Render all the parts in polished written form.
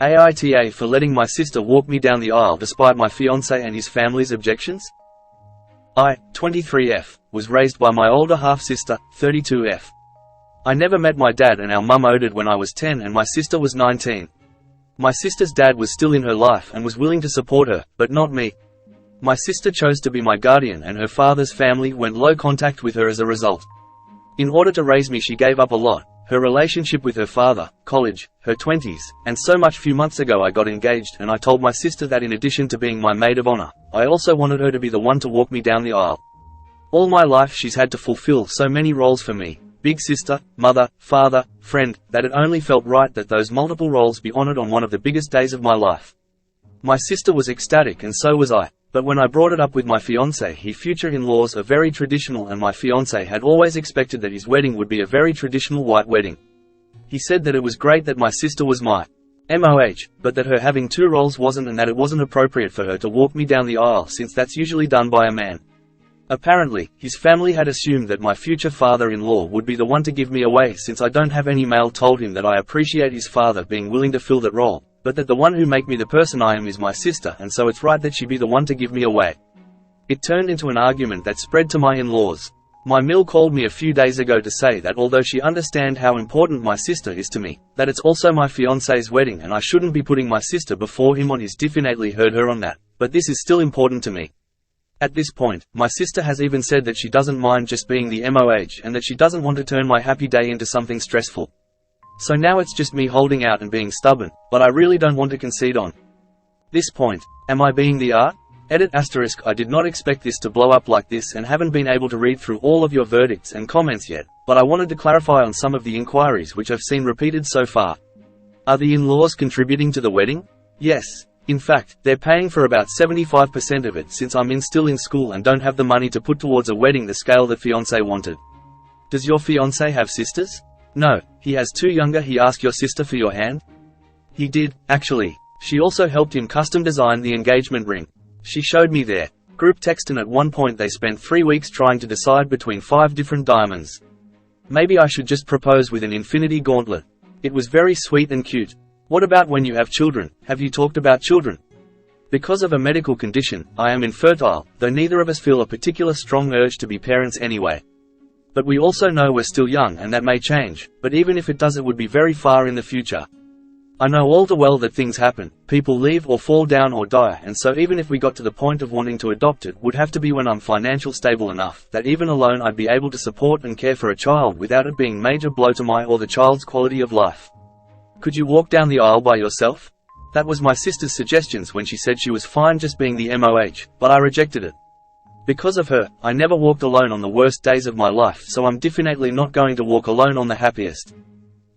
AITA for letting my sister walk me down the aisle despite my fiancé and his family's objections. I, 23F, was raised by my older half-sister, 32F. I never met my dad and our mum owed it when I was 10 and my sister was 19. My sister's dad was still in her life and was willing to support her, but not me. My sister chose to be my guardian and her father's family went low contact with her as a result. In order to raise me she gave up a lot, her relationship with her father, college, her 20s, and so much. Few months ago I got engaged and I told my sister that in addition to being my maid of honor, I also wanted her to be the one to walk me down the aisle. All my life she's had to fulfill so many roles for me, big sister, mother, father, friend, that it only felt right that those multiple roles be honored on one of the biggest days of my life. My sister was ecstatic and so was I. But when I brought it up with my fiancé, his future in-laws are very traditional and my fiancé had always expected that his wedding would be a very traditional white wedding. He said that it was great that my sister was my MOH, but that her having two roles wasn't, and that it wasn't appropriate for her to walk me down the aisle since that's usually done by a man. Apparently, his family had assumed that my future father-in-law would be the one to give me away since I don't have any male. Told him that I appreciate his father being willing to fill that role, but that the one who make me the person I am is my sister and so it's right that she be the one to give me away. It turned into an argument that spread to my in-laws. My mill called me a few days ago to say that although she understand how important my sister is to me, that it's also my fiancé's wedding and I shouldn't be putting my sister before him on his. Definitely heard her on that, but this is still important to me. At this point, my sister has even said that she doesn't mind just being the MOH and that she doesn't want to turn my happy day into something stressful. So now it's just me holding out and being stubborn, but I really don't want to concede on this point. Am I being the R? Edit asterisk. I did not expect this to blow up like this and haven't been able to read through all of your verdicts and comments yet, but I wanted to clarify on some of the inquiries which I've seen repeated so far. Are the in-laws contributing to the wedding? Yes. In fact, they're paying for about 75% of it since I'm still in school and don't have the money to put towards a wedding the scale that fiancé wanted. Does your fiancé have sisters? No, he has two younger. He asked your sister for your hand? He did, actually. She also helped him custom design the engagement ring. She showed me their group text and at one point they spent 3 weeks trying to decide between 5 different diamonds. Maybe I should just propose with an infinity gauntlet. It was very sweet and cute. What about when you have children? Have you talked about children? Because of a medical condition, I am infertile, though neither of us feel a particular strong urge to be parents anyway. But we also know we're still young and that may change, but even if it does it would be very far in the future. I know all too well that things happen, people leave or fall down or die, and so even if we got to the point of wanting to adopt it would have to be when I'm financially stable enough that even alone I'd be able to support and care for a child without it being major blow to my or the child's quality of life. Could you walk down the aisle by yourself? That was my sister's suggestions when she said she was fine just being the MOH, but I rejected it. Because of her, I never walked alone on the worst days of my life, so I'm definitely not going to walk alone on the happiest.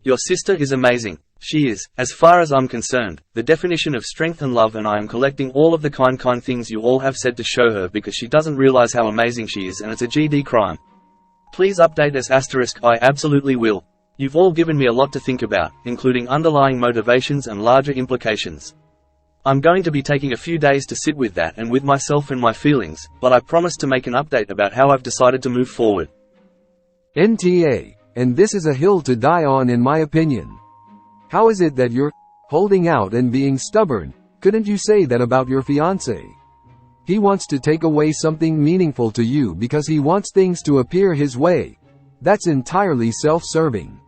Your sister is amazing. She is, as far as I'm concerned, the definition of strength and love, and I am collecting all of the kind things you all have said to show her because she doesn't realize how amazing she is and it's a GD crime. Please update us asterisk. I absolutely will. You've all given me a lot to think about, including underlying motivations and larger implications. I'm going to be taking a few days to sit with that and with myself and my feelings, but I promise to make an update about how I've decided to move forward. NTA, and this is a hill to die on in my opinion. How is it that you're holding out and being stubborn? Couldn't you say that about your fiancé? He wants to take away something meaningful to you because he wants things to appear his way. That's entirely self-serving.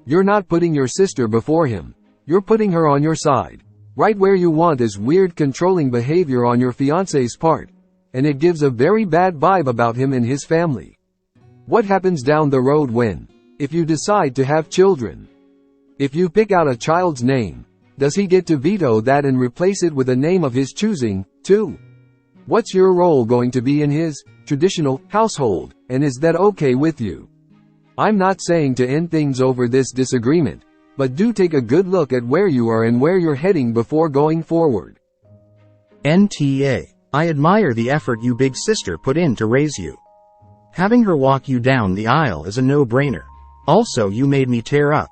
You're not putting your sister before him. You're putting her on your side. Right where you want is weird controlling behavior on your fiancé's part. And it gives a very bad vibe about him and his family. What happens down the road if you decide to have children? If you pick out a child's name, does he get to veto that and replace it with a name of his choosing, too? What's your role going to be in his traditional household, and is that okay with you? I'm not saying to end things over this disagreement, but do take a good look at where you are and where you're heading before going forward. NTA, I admire the effort you big sister put in to raise you. Having her walk you down the aisle is a no-brainer. Also, you made me tear up.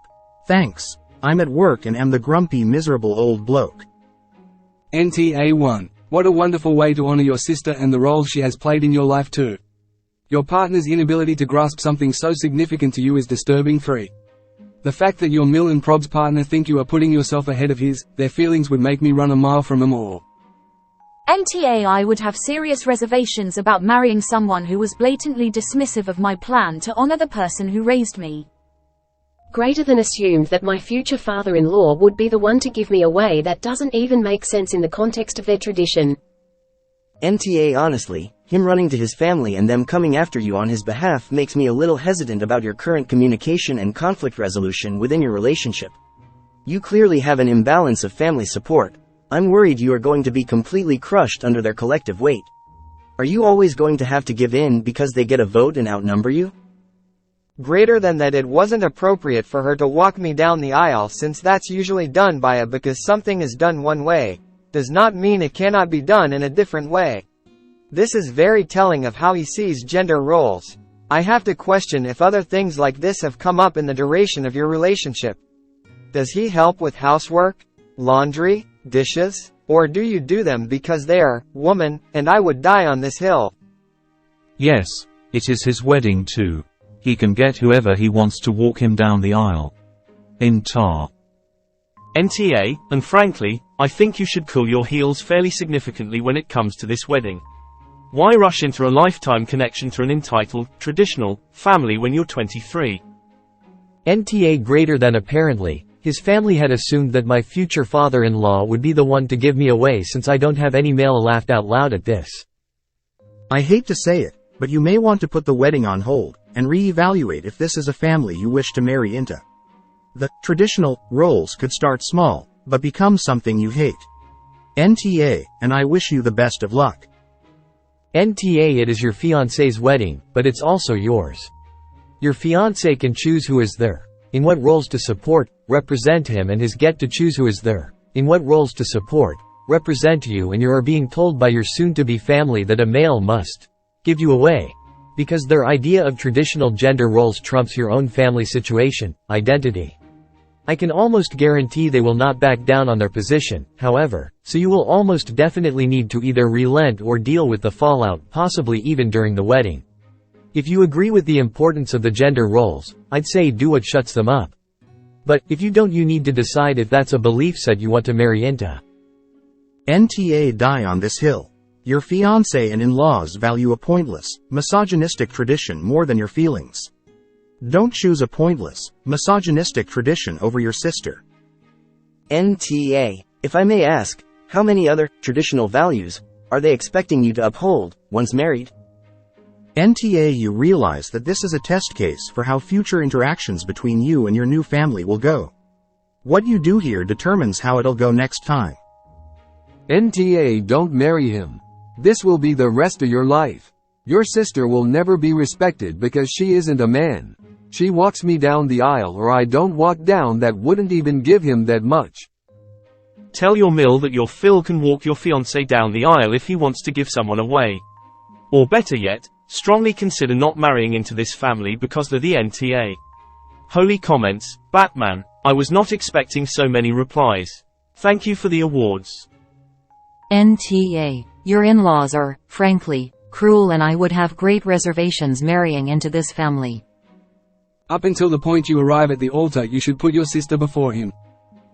Thanks. I'm at work and am the grumpy, miserable old bloke. NTA1. What a wonderful way to honor your sister and the role she has played in your life too. Your partner's inability to grasp something so significant to you is disturbing. 3. The fact that your Mill and Prob's partner think you are putting yourself ahead of his, their feelings would make me run a mile from them all. NTA I would have serious reservations about marrying someone who was blatantly dismissive of my plan to honor the person who raised me. Greater than assumed that my future father-in-law would be the one to give me away. That doesn't even make sense in the context of their tradition. NTA honestly, him running to his family and them coming after you on his behalf makes me a little hesitant about your current communication and conflict resolution within your relationship. You clearly have an imbalance of family support. I'm worried you are going to be completely crushed under their collective weight. Are you always going to have to give in because they get a vote and outnumber you? Greater than that, it wasn't appropriate for her to walk me down the aisle, since that's usually done by a because something is done one way, does not mean it cannot be done in a different way. This is very telling of how he sees gender roles. I have to question if other things like this have come up in the duration of your relationship. Does he help with housework, laundry, dishes, or do you do them because they're woman, and I would die on this hill? Yes, it is his wedding too. He can get whoever he wants to walk him down the aisle. In tar. NTA, and frankly, I think you should cool your heels fairly significantly when it comes to this wedding. Why rush into a lifetime connection to an entitled, traditional, family when you're 23? NTA greater than apparently, his family had assumed that my future father-in-law would be the one to give me away since I don't have any male. Laughed out loud at this. I hate to say it, but you may want to put the wedding on hold, and re-evaluate if this is a family you wish to marry into. The traditional roles could start small, but become something you hate. NTA, and I wish you the best of luck. NTA it is your fiancé's wedding, but it's also yours. Your fiancé can choose who is there, in what roles to support, represent him, and his get to choose who is there, in what roles to support, represent you, and you are being told by your soon-to-be family that a male must give you away, because their idea of traditional gender roles trumps your own family situation, identity. I can almost guarantee they will not back down on their position, however, so you will almost definitely need to either relent or deal with the fallout, possibly even during the wedding. If you agree with the importance of the gender roles, I'd say do what shuts them up. But, if you don't, you need to decide if that's a belief set you want to marry into. NTA die on this hill. Your fiancé and in-laws value a pointless, misogynistic tradition more than your feelings. Don't choose a pointless, misogynistic tradition over your sister. NTA, if I may ask, how many other traditional values are they expecting you to uphold once married? NTA, you realize that this is a test case for how future interactions between you and your new family will go. What you do here determines how it'll go next time. NTA, don't marry him. This will be the rest of your life. Your sister will never be respected because she isn't a man. She walks me down the aisle or I don't walk down. That wouldn't even give him that much. Tell your Mill that your Phil can walk your fiancé down the aisle if he wants to give someone away. Or better yet, strongly consider not marrying into this family because they're the NTA. Holy comments, Batman, I was not expecting so many replies. Thank you for the awards. NTA, your in-laws are, frankly, cruel, and I would have great reservations marrying into this family. Up until the point you arrive at the altar, you should put your sister before him.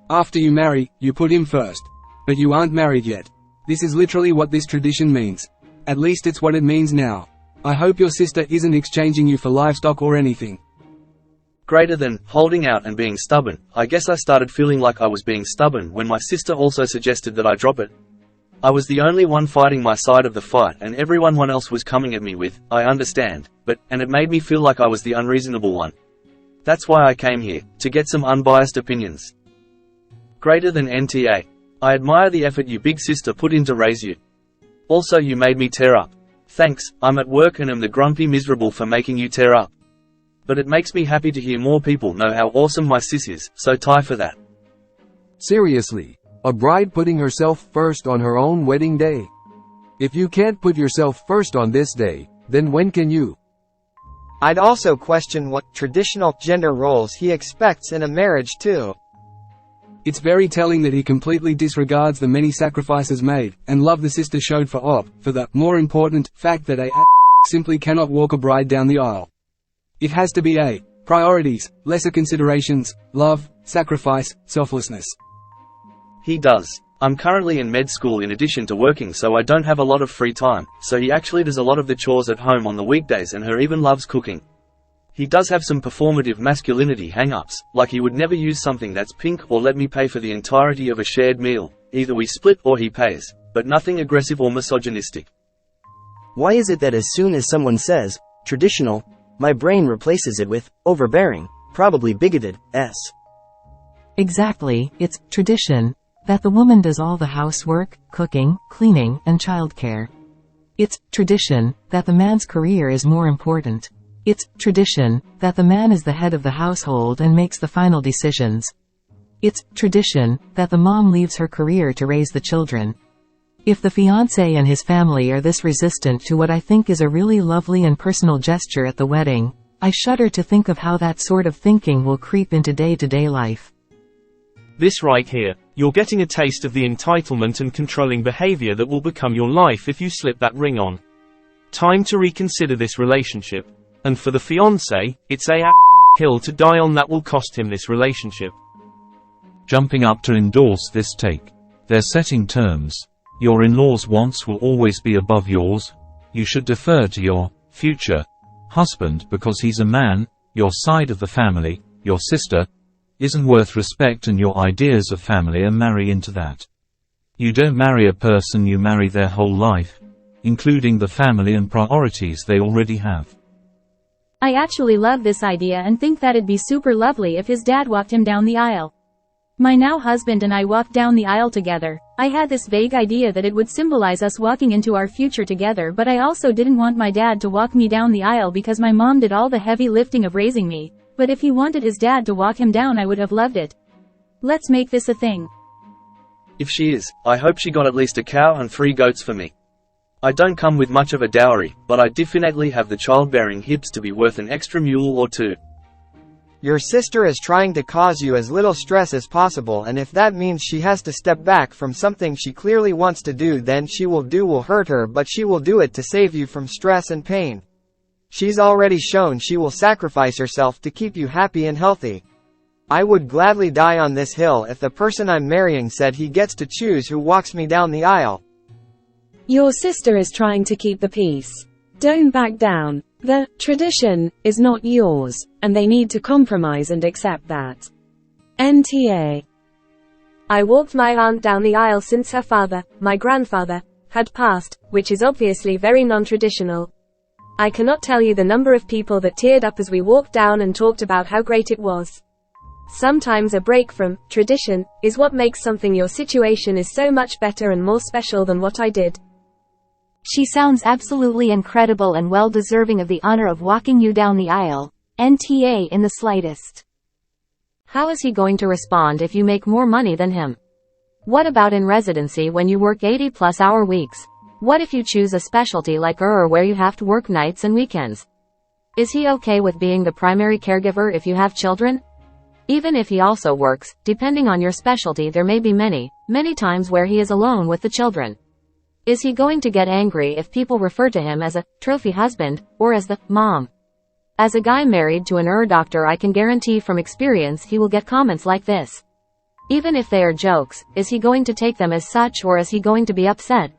After you marry, you put him first. But you aren't married yet. This is literally what this tradition means. At least it's what it means now. I hope your sister isn't exchanging you for livestock or anything. Greater than, holding out and being stubborn. I guess I started feeling like I was being stubborn when my sister also suggested that I drop it. I was the only one fighting my side of the fight and everyone else was coming at me with, I understand, but, and it made me feel like I was the unreasonable one. That's why I came here, to get some unbiased opinions. Greater than NTA. I admire the effort you big sister put in to raise you. Also you made me tear up. Thanks, I'm at work and am the grumpy miserable for making you tear up. But it makes me happy to hear more people know how awesome my sis is, so tie for that. Seriously. A bride putting herself first on her own wedding day? If you can't put yourself first on this day, then when can you? I'd also question what traditional gender roles he expects in a marriage too. It's very telling that he completely disregards the many sacrifices made, and love the sister showed for the, more important, fact that a simply cannot walk a bride down the aisle. It has to be a Priorities, lesser considerations, love, sacrifice, selflessness. He does. I'm currently in med school in addition to working, so I don't have a lot of free time, so he actually does a lot of the chores at home on the weekdays and her even loves cooking. He does have some performative masculinity hang-ups, like he would never use something that's pink or let me pay for the entirety of a shared meal. Either we split or he pays, but nothing aggressive or misogynistic. Why is it that as soon as someone says, traditional, my brain replaces it with, overbearing, probably bigoted, Exactly, it's tradition that the woman does all the housework, cooking, cleaning, and childcare. It's tradition that the man's career is more important. It's tradition that the man is the head of the household and makes the final decisions. It's tradition that the mom leaves her career to raise the children. If the fiancé and his family are this resistant to what I think is a really lovely and personal gesture at the wedding, I shudder to think of how that sort of thinking will creep into day-to-day life. This right here, you're getting a taste of the entitlement and controlling behavior that will become your life if you slip that ring on. Time to reconsider this relationship. And for the fiancé, it's a hill to die on that will cost him this relationship. Jumping up to endorse this take. They're setting terms. Your in-laws' wants will always be above yours. You should defer to your future husband because he's a man. Your side of the family, your sister, isn't worth respect, and your ideas of family are marry into that. You don't marry a person, you marry their whole life, including the family and priorities they already have. I actually love this idea and think that it'd be super lovely if his dad walked him down the aisle. My now husband and I walked down the aisle together. I had this vague idea that it would symbolize us walking into our future together, but I also didn't want my dad to walk me down the aisle because my mom did all the heavy lifting of raising me. But if he wanted his dad to walk him down, I would have loved it. Let's make this a thing. If she is, I hope she got at least a cow and 3 goats for me. I don't come with much of a dowry, but I definitely have the childbearing hips to be worth an extra mule or 2. Your sister is trying to cause you as little stress as possible, and if that means she has to step back from something she clearly wants to do, then she will hurt her, but she will do it to save you from stress and pain. She's already shown she will sacrifice herself to keep you happy and healthy. I would gladly die on this hill if the person I'm marrying said he gets to choose who walks me down the aisle. Your sister is trying to keep the peace. Don't back down. The tradition is not yours, and they need to compromise and accept that. NTA. I walked my aunt down the aisle since her father, my grandfather, had passed, which is obviously very non-traditional. I cannot tell you the number of people that teared up as we walked down and talked about how great it was. Sometimes a break from tradition is what makes something. Your situation is so much better and more special than what I did. She sounds absolutely incredible and well deserving of the honor of walking you down the aisle. NTA in the slightest. How is he going to respond if you make more money than him? What about in residency when you work 80+ hour weeks? What if you choose a specialty like where you have to work nights and weekends? Is he okay with being the primary caregiver if you have children? Even if he also works, depending on your specialty, there may be many times where he is alone with the children. Is he going to get angry if people refer to him as a trophy husband, or as the mom? As a guy married to an doctor, I can guarantee from experience he will get comments like this. Even if they are jokes, is he going to take them as such, or is he going to be upset